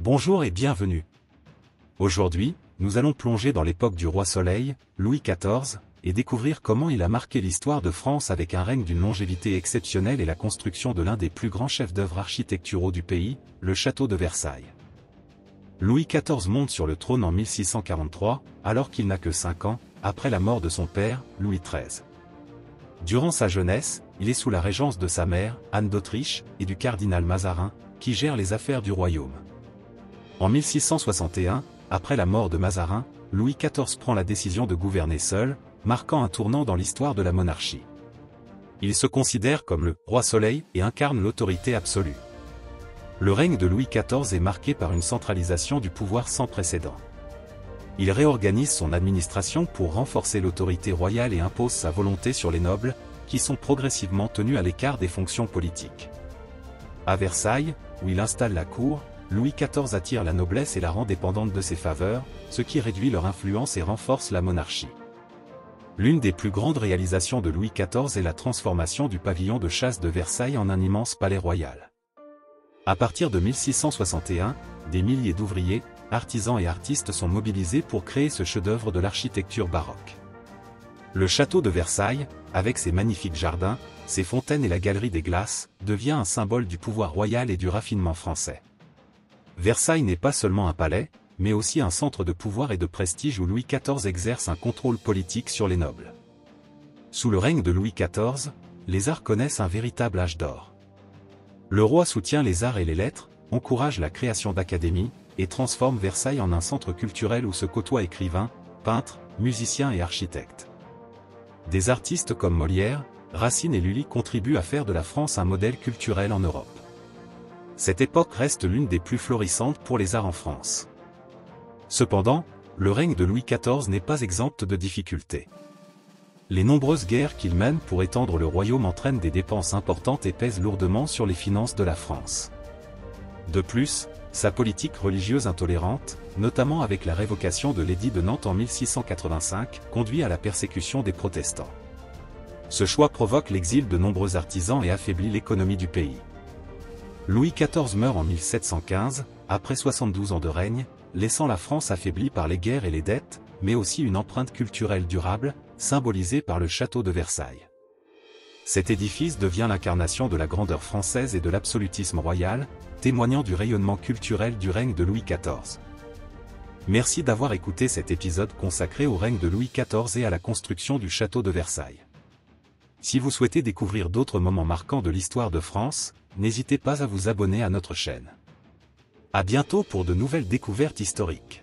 Bonjour et bienvenue. Aujourd'hui, nous allons plonger dans l'époque du roi Soleil, Louis XIV, et découvrir comment il a marqué l'histoire de France avec un règne d'une longévité exceptionnelle et la construction de l'un des plus grands chefs-d'œuvre architecturaux du pays, le château de Versailles. Louis XIV monte sur le trône en 1643, alors qu'il n'a que 5 ans, après la mort de son père, Louis XIII. Durant sa jeunesse, il est sous la régence de sa mère, Anne d'Autriche, et du cardinal Mazarin, qui gère les affaires du royaume. En 1661, après la mort de Mazarin, Louis XIV prend la décision de gouverner seul, marquant un tournant dans l'histoire de la monarchie. Il se considère comme le « roi Soleil » et incarne l'autorité absolue. Le règne de Louis XIV est marqué par une centralisation du pouvoir sans précédent. Il réorganise son administration pour renforcer l'autorité royale et impose sa volonté sur les nobles, qui sont progressivement tenus à l'écart des fonctions politiques. À Versailles, où il installe la cour, Louis XIV attire la noblesse et la rend dépendante de ses faveurs, ce qui réduit leur influence et renforce la monarchie. L'une des plus grandes réalisations de Louis XIV est la transformation du pavillon de chasse de Versailles en un immense palais royal. À partir de 1661, des milliers d'ouvriers, artisans et artistes sont mobilisés pour créer ce chef-d'œuvre de l'architecture baroque. Le château de Versailles, avec ses magnifiques jardins, ses fontaines et la galerie des glaces, devient un symbole du pouvoir royal et du raffinement français. Versailles n'est pas seulement un palais, mais aussi un centre de pouvoir et de prestige où Louis XIV exerce un contrôle politique sur les nobles. Sous le règne de Louis XIV, les arts connaissent un véritable âge d'or. Le roi soutient les arts et les lettres, encourage la création d'académies, et transforme Versailles en un centre culturel où se côtoient écrivains, peintres, musiciens et architectes. Des artistes comme Molière, Racine et Lully contribuent à faire de la France un modèle culturel en Europe. Cette époque reste l'une des plus florissantes pour les arts en France. Cependant, le règne de Louis XIV n'est pas exempt de difficultés. Les nombreuses guerres qu'il mène pour étendre le royaume entraînent des dépenses importantes et pèsent lourdement sur les finances de la France. De plus, sa politique religieuse intolérante, notamment avec la révocation de l'édit de Nantes en 1685, conduit à la persécution des protestants. Ce choix provoque l'exil de nombreux artisans et affaiblit l'économie du pays. Louis XIV meurt en 1715, après 72 ans de règne, laissant la France affaiblie par les guerres et les dettes, mais aussi une empreinte culturelle durable, symbolisée par le château de Versailles. Cet édifice devient l'incarnation de la grandeur française et de l'absolutisme royal, témoignant du rayonnement culturel du règne de Louis XIV. Merci d'avoir écouté cet épisode consacré au règne de Louis XIV et à la construction du château de Versailles. Si vous souhaitez découvrir d'autres moments marquants de l'histoire de France, n'hésitez pas à vous abonner à notre chaîne. À bientôt pour de nouvelles découvertes historiques.